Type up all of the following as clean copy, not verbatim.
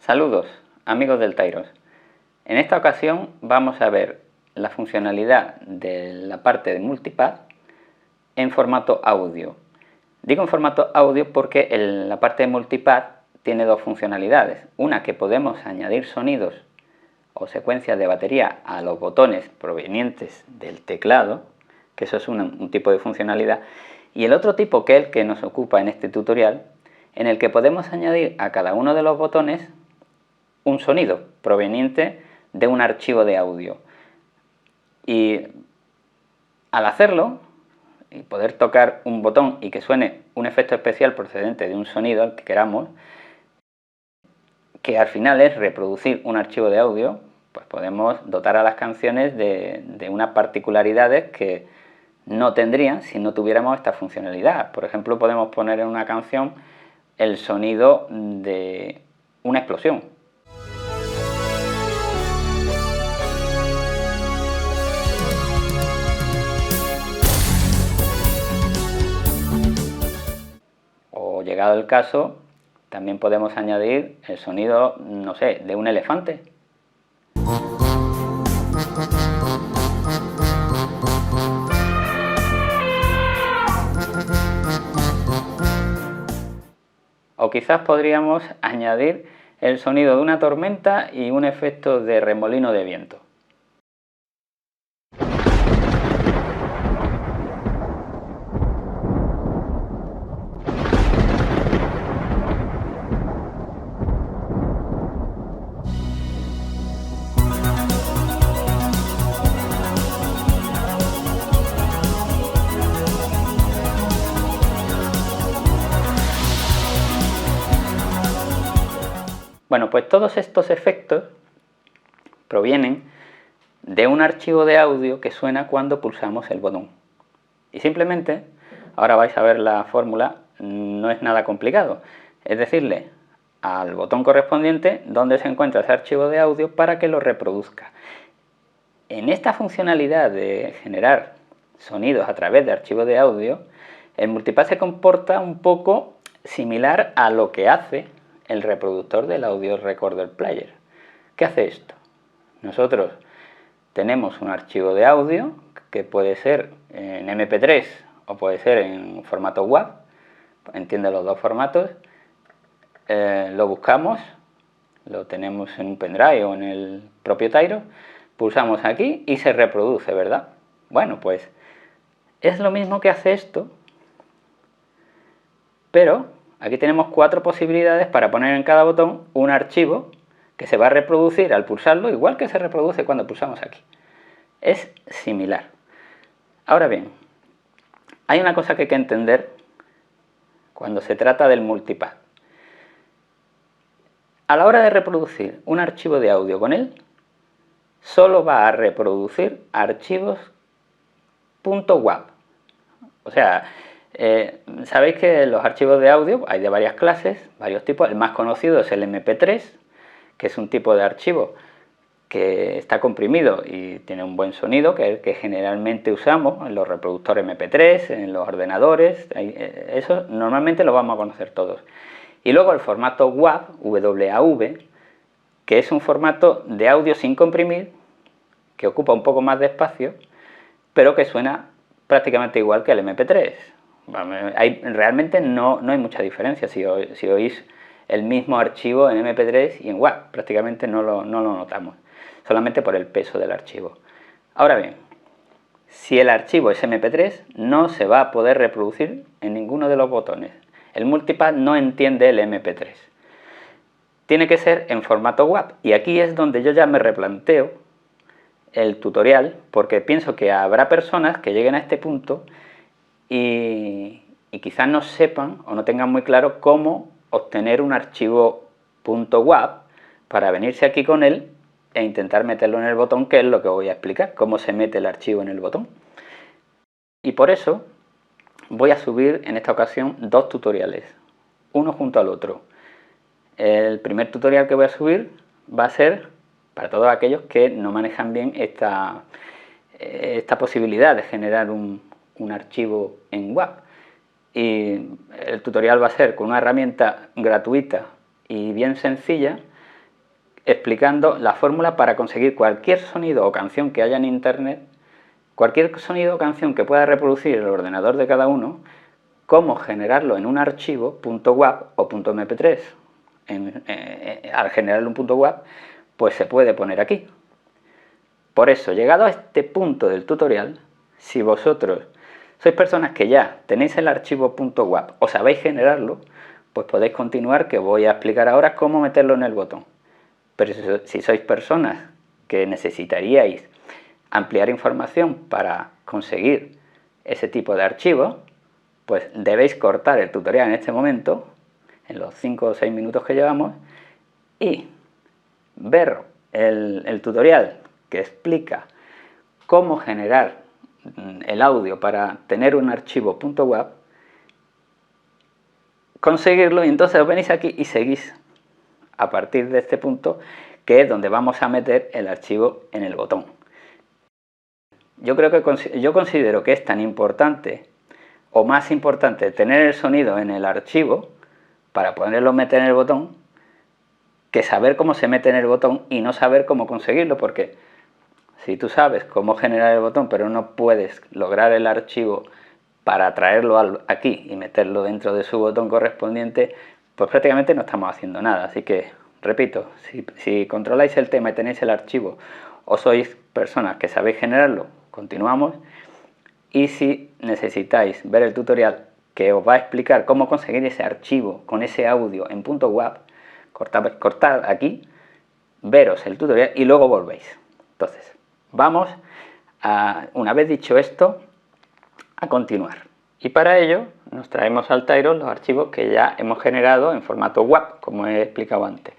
Saludos, amigos del Tyros. En esta ocasión vamos a ver la funcionalidad de la parte de multipad en formato audio. Digo en formato audio porque la parte de multipad tiene dos funcionalidades. Una, que podemos añadir sonidos o secuencias de batería a los botones provenientes del teclado, que eso es un tipo de funcionalidad, y el otro tipo, que es el que nos ocupa en este tutorial, en el que podemos añadir a cada uno de los botones un sonido proveniente de un archivo de audio. Y al hacerlo, y poder tocar un botón y que suene un efecto especial procedente de un sonido al que queramos, que al final es reproducir un archivo de audio, pues podemos dotar a las canciones de unas particularidades que no tendrían si no tuviéramos esta funcionalidad. Por ejemplo, podemos poner en una canción el sonido de una explosión. O llegado el caso, también podemos añadir el sonido, no sé, de un elefante. O quizás podríamos añadir el sonido de una tormenta y un efecto de remolino de viento. Bueno, pues todos estos efectos provienen de un archivo de audio que suena cuando pulsamos el botón. Y simplemente, ahora vais a ver la fórmula, no es nada complicado. Es decirle al botón correspondiente dónde se encuentra ese archivo de audio para que lo reproduzca. En esta funcionalidad de generar sonidos a través de archivos de audio, el multipad se comporta un poco similar a lo que hace el reproductor del Audio Recorder Player. ¿Qué hace esto? Nosotros tenemos un archivo de audio que puede ser en MP3 o puede ser en formato WAV, entiende los dos formatos, lo buscamos, lo tenemos en un pendrive o en el propio Tyros, pulsamos aquí y se reproduce, ¿verdad? Bueno, pues es lo mismo que hace esto, pero aquí tenemos 4 posibilidades para poner en cada botón un archivo que se va a reproducir al pulsarlo, igual que se reproduce cuando pulsamos aquí. Es similar. Ahora bien, hay una cosa que hay que entender cuando se trata del multipad. A la hora de reproducir un archivo de audio con él, solo va a reproducir archivos .wav. O sea, sabéis que los archivos de audio hay de varias clases, varios tipos. El más conocido es el MP3, que es un tipo de archivo que está comprimido y tiene un buen sonido, que es el que generalmente usamos en los reproductores MP3, en los ordenadores. Eso normalmente lo vamos a conocer todos. Y luego el formato WAV, WAV, que es un formato de audio sin comprimir, que ocupa un poco más de espacio, pero que suena prácticamente igual que el MP3. Realmente no hay mucha diferencia si oís el mismo archivo en MP3 y en WAV. Prácticamente no lo notamos, solamente por el peso del archivo. Ahora bien, si el archivo es MP3, no se va a poder reproducir en ninguno de los botones. El multipad no entiende el MP3. Tiene que ser en formato WAV. Y aquí es donde yo ya me replanteo el tutorial, porque pienso que habrá personas que lleguen a este punto y quizás no sepan o no tengan muy claro cómo obtener un archivo .wav para venirse aquí con él e intentar meterlo en el botón, que es lo que voy a explicar, cómo se mete el archivo en el botón. Y por eso voy a subir en esta ocasión 2 tutoriales, uno junto al otro. El primer tutorial que voy a subir va a ser para todos aquellos que no manejan bien esta posibilidad de generar un archivo en WAV. Y el tutorial va a ser con una herramienta gratuita y bien sencilla explicando la fórmula para conseguir cualquier sonido o canción que haya en internet, cualquier sonido o canción que pueda reproducir el ordenador de cada uno, cómo generarlo en un archivo .wav o .mp3. Al generarlo en .wav, pues se puede poner aquí. Por eso, llegado a este punto del tutorial, si vosotros sois personas que ya tenéis el archivo .wav o sabéis generarlo, pues podéis continuar, que voy a explicar ahora cómo meterlo en el botón. Pero si sois personas que necesitaríais ampliar información para conseguir ese tipo de archivos, pues debéis cortar el tutorial en este momento, en los 5 o 6 minutos que llevamos, y ver el tutorial que explica cómo generar el audio para tener un archivo .wav, conseguirlo, y entonces os venís aquí y seguís a partir de este punto, que es donde vamos a meter el archivo en el botón. Yo considero que es tan importante o más importante tener el sonido en el archivo para poderlo meter en el botón, que saber cómo se mete en el botón y no saber cómo conseguirlo, porque si tú sabes cómo generar el botón pero no puedes lograr el archivo para traerlo aquí y meterlo dentro de su botón correspondiente, pues prácticamente no estamos haciendo nada. Así que, repito, si controláis el tema y tenéis el archivo o sois personas que sabéis generarlo, continuamos. Y si necesitáis ver el tutorial que os va a explicar cómo conseguir ese archivo con ese audio en .wav, cortad aquí, veros el tutorial y luego volvéis. Entonces, vamos a, una vez dicho esto, a continuar. Y para ello nos traemos al Tyros los archivos que ya hemos generado en formato WAV, como he explicado antes.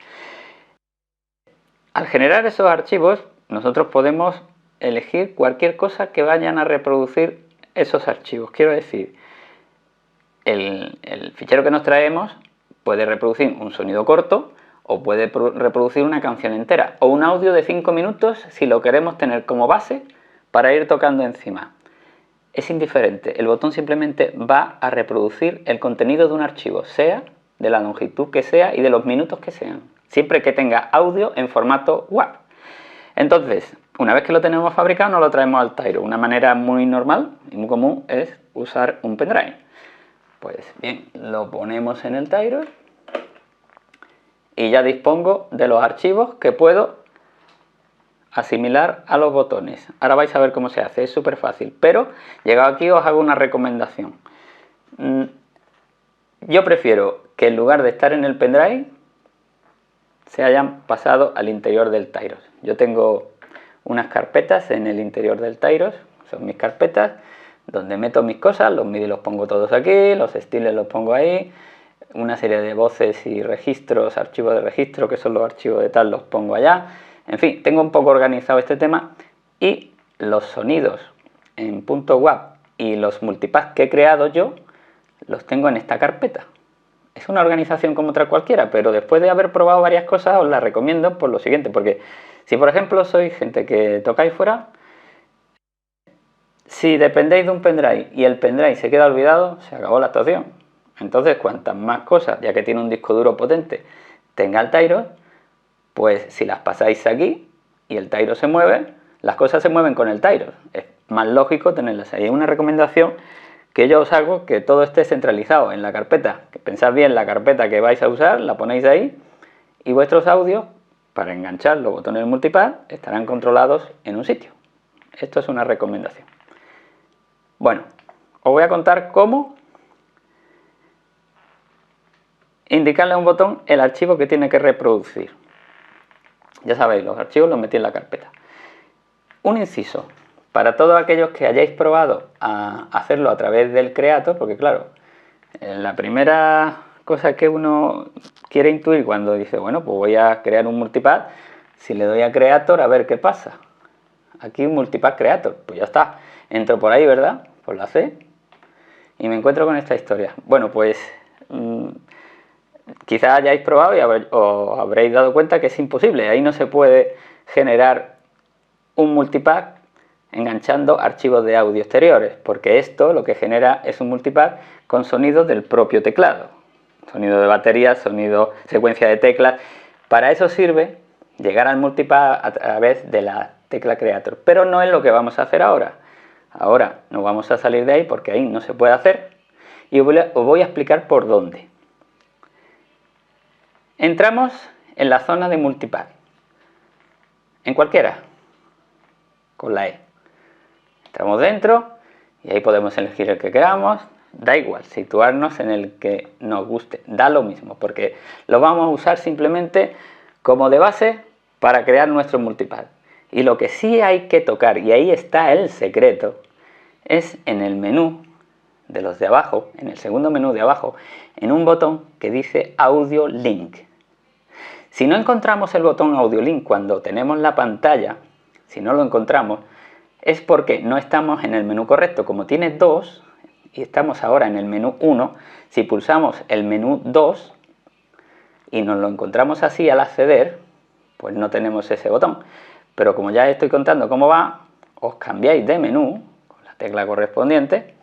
Al generar esos archivos, nosotros podemos elegir cualquier cosa que vayan a reproducir esos archivos. Quiero decir, el fichero que nos traemos puede reproducir un sonido corto o puede reproducir una canción entera o un audio de 5 minutos si lo queremos tener como base para ir tocando encima. Es indiferente, el botón simplemente va a reproducir el contenido de un archivo, sea de la longitud que sea y de los minutos que sean, siempre que tenga audio en formato WAV. Entonces, una vez que lo tenemos fabricado, nos lo traemos al Tyros. Una manera muy normal y muy común es usar un pendrive. Pues bien, lo ponemos en el Tyros y ya dispongo de los archivos que puedo asimilar a los botones. Ahora vais a ver cómo se hace, es súper fácil, pero llegado aquí os hago una recomendación. Yo prefiero que en lugar de estar en el pendrive se hayan pasado al interior del Tyros. Yo tengo unas carpetas en el interior del Tyros, son mis carpetas donde meto mis cosas, los MIDI los pongo todos aquí, los estiles los pongo ahí, una serie de voces y registros, archivos de registro que son los archivos de tal, los pongo allá. En fin, tengo un poco organizado este tema y los sonidos en .wav y los multipass que he creado yo los tengo en esta carpeta. Es una organización como otra cualquiera, pero después de haber probado varias cosas os la recomiendo por lo siguiente, porque si por ejemplo sois gente que tocáis fuera, si dependéis de un pendrive y el pendrive se queda olvidado, se acabó la actuación. Entonces, cuantas más cosas, ya que tiene un disco duro potente, tenga el Tyros, pues si las pasáis aquí y el Tyros se mueve, las cosas se mueven con el Tyros. Es más lógico tenerlas ahí. Es una recomendación que yo os hago, que todo esté centralizado en la carpeta. Que pensad bien la carpeta que vais a usar, la ponéis ahí y vuestros audios, para enganchar los botones del multipass, estarán controlados en un sitio. Esto es una recomendación. Bueno, os voy a contar cómo indicarle a un botón el archivo que tiene que reproducir. Ya sabéis, los archivos los metí en la carpeta. Un inciso, para todos aquellos que hayáis probado a hacerlo a través del Creator, porque claro, la primera cosa que uno quiere intuir cuando dice, bueno, pues voy a crear un multipass, si le doy a Creator, a ver qué pasa. Aquí un multipass Creator, pues ya está. Entro por ahí, ¿verdad? Pues la C y me encuentro con esta historia. Bueno, pues quizás hayáis probado y os habréis dado cuenta que es imposible. Ahí no se puede generar un multipass enganchando archivos de audio exteriores, porque esto lo que genera es un multipass con sonidos del propio teclado. Sonido de batería, sonido, secuencia de teclas. Para eso sirve, llegar al multipad a través de la tecla Creator, pero no es lo que vamos a hacer ahora. Ahora nos vamos a salir de ahí porque ahí no se puede hacer y os voy a explicar por dónde. Entramos en la zona de multipad, en cualquiera, con la E. Entramos dentro y ahí podemos elegir el que queramos, da igual, situarnos en el que nos guste, da lo mismo, porque lo vamos a usar simplemente como de base para crear nuestro multipad. Y lo que sí hay que tocar, y ahí está el secreto, es en el menú de los de abajo, en el segundo menú de abajo, en un botón que dice Audio Link. Si no encontramos el botón Audio Link cuando tenemos la pantalla, si no lo encontramos, es porque no estamos en el menú correcto. Como tiene 2 y estamos ahora en el menú 1, si pulsamos el menú 2 y nos lo encontramos así al acceder, pues no tenemos ese botón. Pero como ya estoy contando cómo va, os cambiáis de menú, con la tecla correspondiente,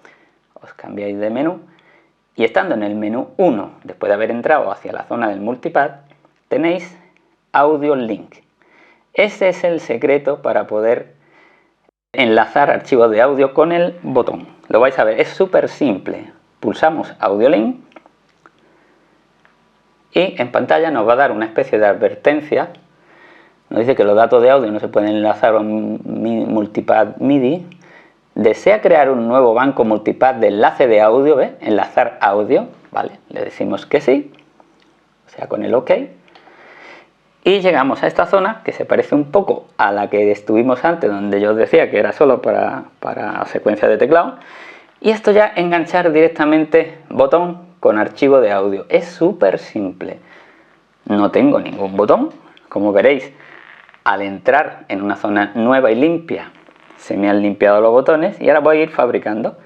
os cambiáis de menú y estando en el menú 1, después de haber entrado hacia la zona del multipad, tenéis Audio Link. Ese es el secreto para poder enlazar archivos de audio con el botón. Lo vais a ver, es súper simple. Pulsamos Audio Link y en pantalla nos va a dar una especie de advertencia. Nos dice que los datos de audio no se pueden enlazar a un multipad MIDI. ¿Desea crear un nuevo banco multipad de enlace de audio? ¿Ve? Enlazar audio. Vale, le decimos que sí, o sea, con el OK. Y llegamos a esta zona que se parece un poco a la que estuvimos antes, donde yo os decía que era solo para secuencia de teclado. Y esto ya enganchar directamente botón con archivo de audio. Es súper simple. No tengo ningún botón. Como veréis, al entrar en una zona nueva y limpia, se me han limpiado los botones y ahora voy a ir fabricando.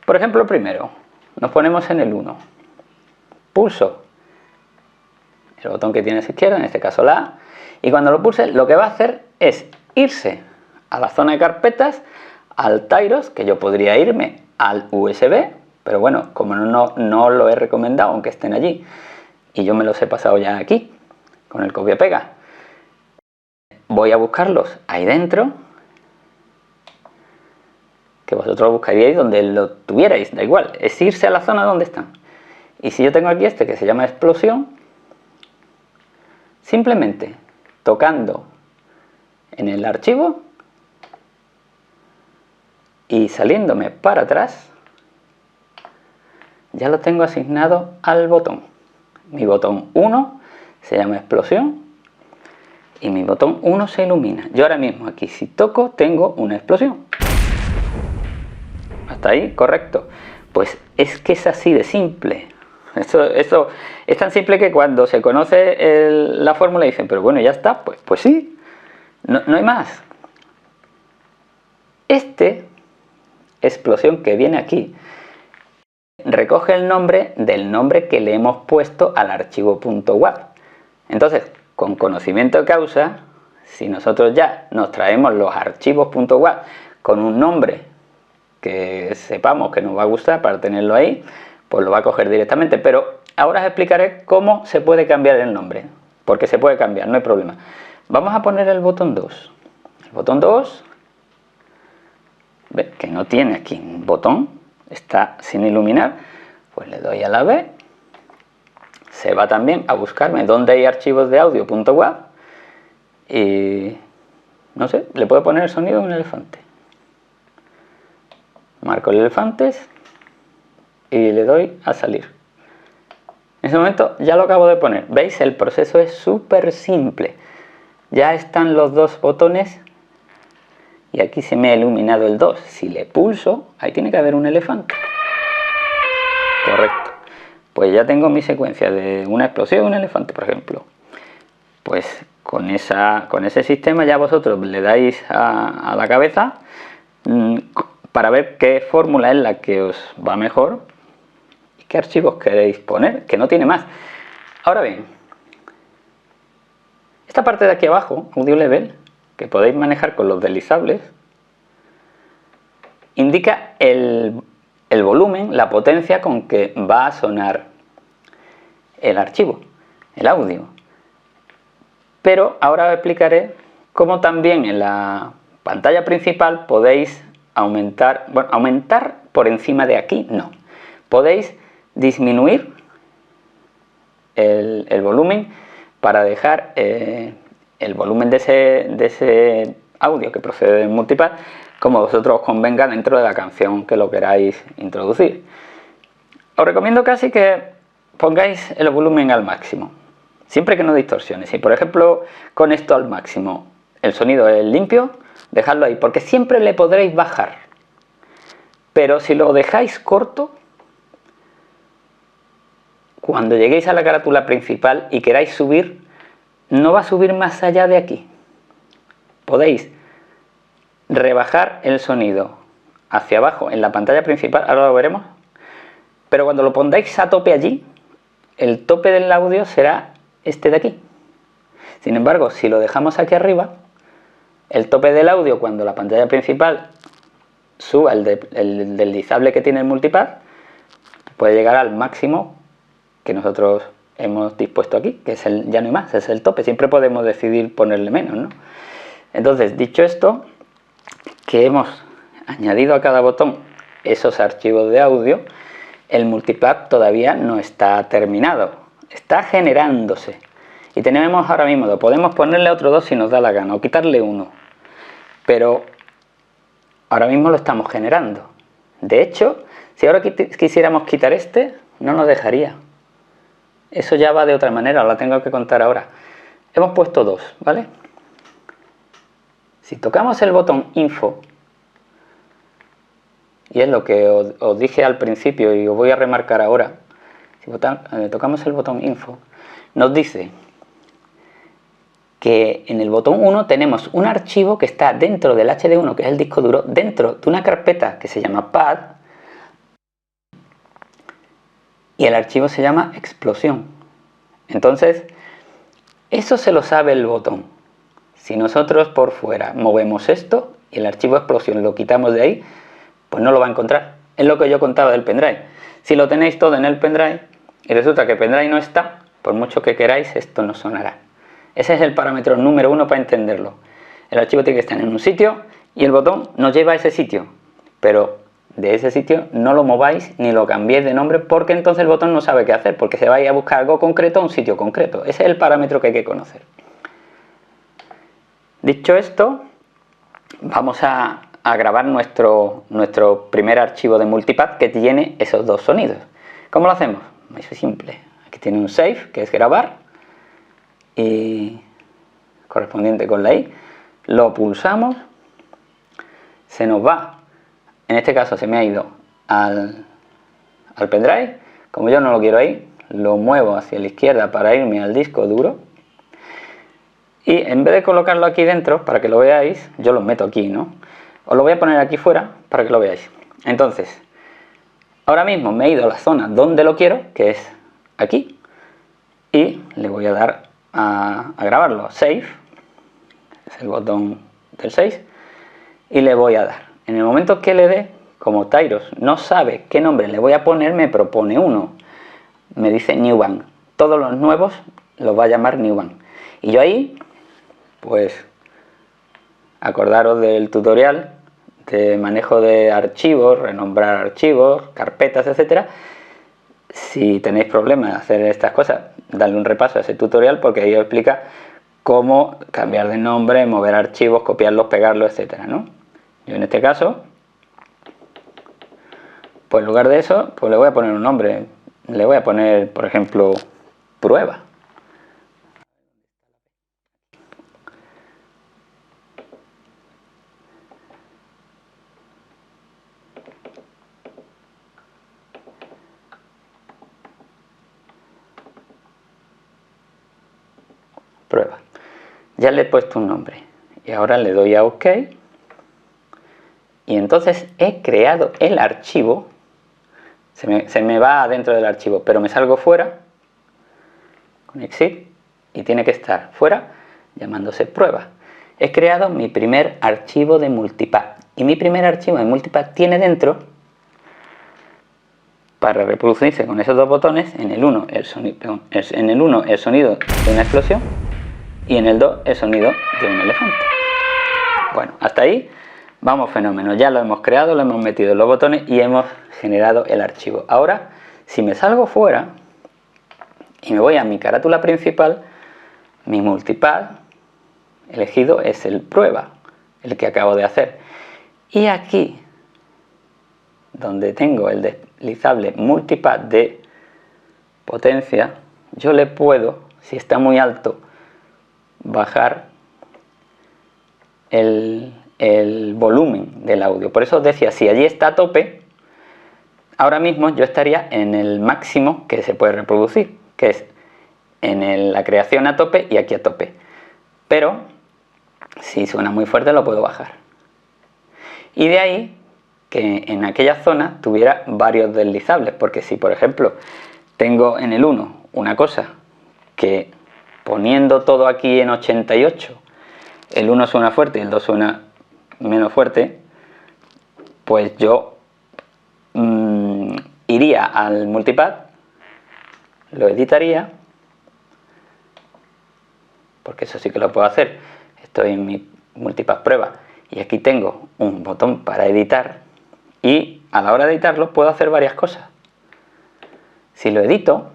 Por ejemplo, primero, nos ponemos en el 1. Pulso el botón que tiene a la izquierda, en este caso la A, y cuando lo pulse lo que va a hacer es irse a la zona de carpetas, al Tyros, que yo podría irme al USB, pero bueno, como no lo he recomendado, aunque estén allí, y yo me los he pasado ya aquí, con el copia-pega, voy a buscarlos ahí dentro, que vosotros buscaríais donde lo tuvierais, da igual, es irse a la zona donde están. Y si yo tengo aquí este que se llama explosión, simplemente tocando en el archivo y saliéndome para atrás, ya lo tengo asignado al botón. Mi botón 1 se llama explosión y mi botón 1 se ilumina. Yo ahora mismo aquí, si toco, tengo una explosión. ¿Hasta ahí? Correcto. Pues es que es así de simple. Esto es tan simple que cuando se conoce la fórmula dicen, pero bueno, ya está, pues sí, no hay más. Explosión que viene aquí recoge el nombre del nombre que le hemos puesto al archivo .wav. Entonces, con conocimiento de causa, si nosotros ya nos traemos los archivos .wav con un nombre que sepamos que nos va a gustar para tenerlo ahí, pues lo va a coger directamente. Pero ahora os explicaré cómo se puede cambiar el nombre, porque se puede cambiar, no hay problema. Vamos a poner el botón 2. El botón 2, ¿ve? Que no tiene aquí un botón, está sin iluminar, pues le doy a la B. Se va también a buscarme dónde hay archivos de audio .wav y no sé, le puedo poner el sonido de un elefante. Marco el elefantes y le doy a salir. En ese momento ya lo acabo de poner. ¿Veis? El proceso es súper simple. Ya están los dos botones y aquí se me ha iluminado el 2. Si le pulso, ahí tiene que haber un elefante. Correcto. Pues ya tengo mi secuencia de una explosión y un elefante, por ejemplo. Pues con ese sistema ya vosotros le dais a la cabeza para ver qué fórmula es la que os va mejor y qué archivos queréis poner, que no tiene más. Ahora bien, esta parte de aquí abajo, Audio Level, que podéis manejar con los deslizables, indica el volumen, la potencia con que va a sonar el archivo, el audio. Pero ahora os explicaré cómo también en la pantalla principal podéis aumentar, bueno, aumentar por encima de aquí, no. Podéis disminuir el volumen para dejar el volumen de ese audio que procede del multipad como vosotros os convenga dentro de la canción que lo queráis introducir. Os recomiendo casi que pongáis el volumen al máximo, siempre que no distorsione. Si por ejemplo con esto al máximo el sonido es limpio, dejadlo ahí, porque siempre le podréis bajar. Pero si lo dejáis corto, cuando lleguéis a la carátula principal y queráis subir, no va a subir más allá de aquí. Podéis rebajar el sonido hacia abajo en la pantalla principal, ahora lo veremos, pero cuando lo pongáis a tope allí, el tope del audio será este de aquí. Sin embargo, si lo dejamos aquí arriba, el tope del audio cuando la pantalla principal suba el deslizable que tiene el multipad, puede llegar al máximo que nosotros hemos dispuesto aquí, que es ya no hay más, es el tope. Siempre podemos decidir ponerle menos, ¿no? Entonces, dicho esto, que hemos añadido a cada botón esos archivos de audio, el multipad todavía no está terminado, está generándose. Y tenemos ahora mismo, podemos ponerle otro 2 si nos da la gana, o quitarle uno. Pero ahora mismo lo estamos generando. De hecho, si ahora quisiéramos quitar este, no nos dejaría. Eso ya va de otra manera, os la tengo que contar ahora. Hemos puesto 2, ¿vale? Si tocamos el botón Info, y es lo que os dije al principio y os voy a remarcar ahora, si tocamos el botón Info, nos dice que en el botón 1 tenemos un archivo que está dentro del HD1, que es el disco duro, dentro de una carpeta que se llama Pad, y el archivo se llama explosión. Entonces, eso se lo sabe el botón. Si nosotros por fuera movemos esto y el archivo explosión lo quitamos de ahí, pues no lo va a encontrar. Es lo que yo contaba del pendrive. Si lo tenéis todo en el pendrive y resulta que el pendrive no está, por mucho que queráis, esto no sonará. Ese es el parámetro número 1 para entenderlo. El archivo tiene que estar en un sitio y el botón nos lleva a ese sitio, pero de ese sitio no lo mováis ni lo cambiéis de nombre, porque entonces el botón no sabe qué hacer, porque se va a ir a buscar algo concreto a un sitio concreto. Ese es el parámetro que hay que conocer. Dicho esto, vamos a grabar nuestro primer archivo de multipad que tiene esos dos sonidos. ¿Cómo lo hacemos? Muy simple. Aquí tiene un save, que es grabar, y correspondiente con la I. Lo pulsamos, se nos va. En este caso se me ha ido al pendrive. Como yo no lo quiero ahí, lo muevo hacia la izquierda para irme al disco duro. Y en vez de colocarlo aquí dentro, para que lo veáis, yo lo meto aquí, ¿no? Os lo voy a poner aquí fuera para que lo veáis. Entonces, ahora mismo me he ido a la zona donde lo quiero, que es aquí. Y le voy a dar a grabarlo. Save, es el botón del 6. Y le voy a dar. En el momento que le dé, como Tyros no sabe qué nombre le voy a poner, me propone uno. Me dice New One. Todos los nuevos los va a llamar New One. Y yo ahí, pues, acordaros del tutorial de manejo de archivos, renombrar archivos, carpetas, etcétera. Si tenéis problemas de hacer estas cosas, dadle un repaso a ese tutorial, porque ahí os explica cómo cambiar de nombre, mover archivos, copiarlos, pegarlos, etcétera, ¿no? Yo en este caso, pues en lugar de eso, pues le voy a poner un nombre. Le voy a poner, por ejemplo, prueba. Prueba. Ya le he puesto un nombre. Y ahora le doy a OK. Y entonces he creado el archivo. Se me va dentro del archivo, pero me salgo fuera con Exit y tiene que estar fuera llamándose prueba. He creado mi primer archivo de multipad y mi primer archivo de multipad tiene dentro, para reproducirse con esos dos botones, en el uno el sonido de una explosión y en el 2 el sonido de un elefante. Bueno, hasta ahí vamos fenómeno. Ya lo hemos creado, lo hemos metido en los botones y hemos generado el archivo. Ahora, si me salgo fuera y me voy a mi carátula principal, mi multipad elegido es el prueba, el que acabo de hacer. Y aquí, donde tengo el deslizable multipad de potencia, yo le puedo, si está muy alto, bajar el volumen del audio. Por eso os decía, si allí está a tope, ahora mismo yo estaría en el máximo que se puede reproducir, que es en la creación a tope y aquí a tope. Pero si suena muy fuerte lo puedo bajar. Y de ahí que en aquella zona tuviera varios deslizables, porque si por ejemplo tengo en el 1 una cosa que poniendo todo aquí en 88, el 1 suena fuerte y el 2 suena menos fuerte, pues yo iría al multipad, lo editaría, porque eso sí que lo puedo hacer. Estoy en mi multipad prueba y aquí tengo un botón para editar y a la hora de editarlo puedo hacer varias cosas. Si lo edito,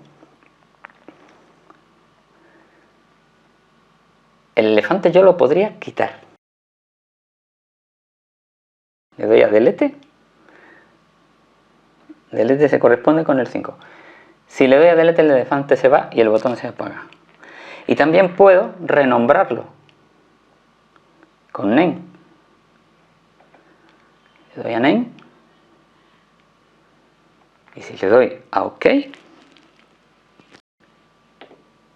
el elefante yo lo podría quitar. Le doy a delete. Delete se corresponde con el 5. Si le doy a delete, el elefante se va y el botón se apaga. Y también puedo renombrarlo con name. Le doy a name y si le doy a OK,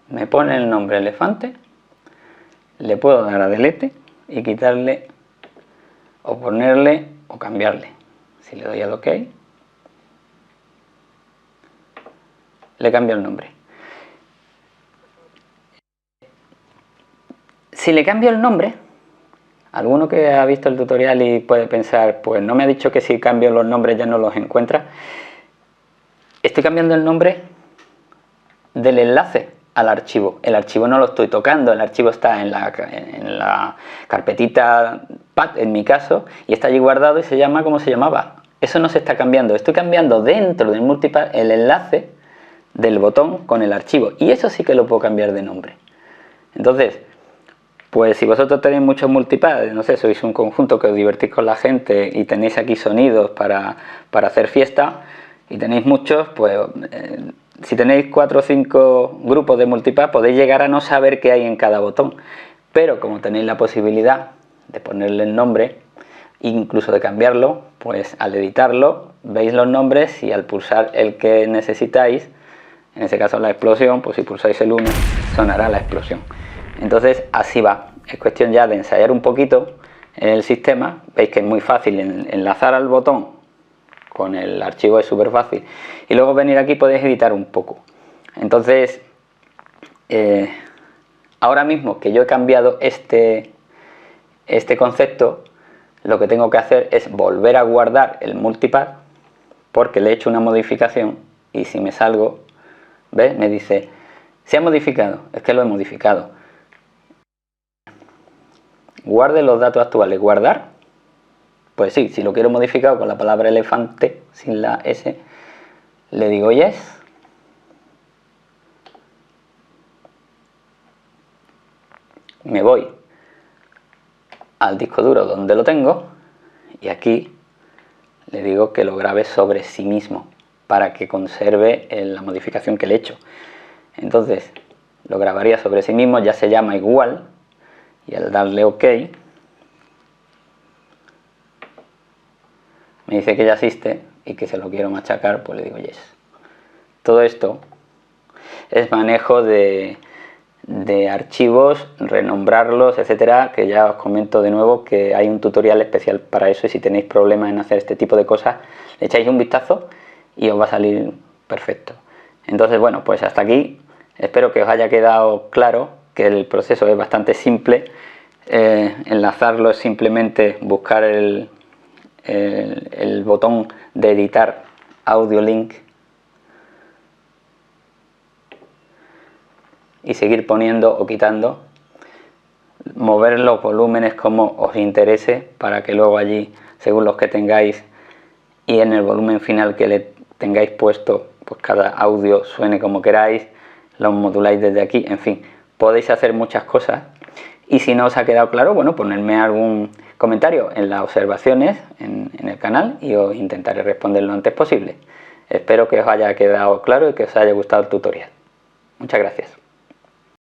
me pone el nombre elefante. Le puedo dar a delete y quitarle o ponerle o cambiarle. Si le doy al OK, le cambio el nombre. Si le cambio el nombre, alguno que ha visto el tutorial y puede pensar, pues no me ha dicho que si cambio los nombres ya no los encuentra. Estoy cambiando el nombre del enlace al archivo. El archivo no lo estoy tocando, el archivo está en la carpetita path en mi caso y está allí guardado y se llama como se llamaba. Eso no se está cambiando, estoy cambiando dentro del multipad el enlace del botón con el archivo y eso sí que lo puedo cambiar de nombre. Entonces, pues si vosotros tenéis muchos multipads, no sé, sois un conjunto que os divertís con la gente y tenéis aquí sonidos para hacer fiesta y tenéis muchos, pues si tenéis 4 o 5 grupos de multipad podéis llegar a no saber qué hay en cada botón, pero como tenéis la posibilidad de ponerle el nombre, incluso de cambiarlo, pues al editarlo veis los nombres y al pulsar el que necesitáis, en ese caso la explosión, pues si pulsáis el 1 sonará la explosión. Entonces así va, es cuestión ya de ensayar un poquito el sistema. Veis que es muy fácil enlazar al botón con el archivo, es súper fácil, y luego venir aquí podéis editar un poco. Entonces ahora mismo que yo he cambiado este concepto, lo que tengo que hacer es volver a guardar el multipad porque le he hecho una modificación y si me salgo, ¿ves? Me dice, se ha modificado, es que lo he modificado. Guarde los datos actuales, guardar, pues sí, si lo quiero modificar con la palabra elefante sin la S, le digo yes, me voy al disco duro donde lo tengo y aquí le digo que lo grabe sobre sí mismo para que conserve la modificación que le he hecho. Entonces lo grabaría sobre sí mismo, ya se llama igual. Y al darle OK, me dice que ya existe y que se lo quiero machacar, pues le digo yes. Todo esto es manejo de archivos, renombrarlos, etcétera, que ya os comento de nuevo que hay un tutorial especial para eso y si tenéis problemas en hacer este tipo de cosas, le echáis un vistazo y os va a salir perfecto. Entonces, bueno, pues hasta aquí. Espero que os haya quedado claro que el proceso es bastante simple. Enlazarlo es simplemente buscar el botón de editar audio link y seguir poniendo o quitando mover los volúmenes como os interese, para que luego allí, según los que tengáis y en el volumen final que le tengáis puesto, pues cada audio suene como queráis, los moduláis desde aquí, en fin, podéis hacer muchas cosas. Y si no os ha quedado claro, bueno, ponedme algún comentario en las observaciones en el canal y os intentaré responder lo antes posible. Espero que os haya quedado claro y que os haya gustado el tutorial. Muchas gracias.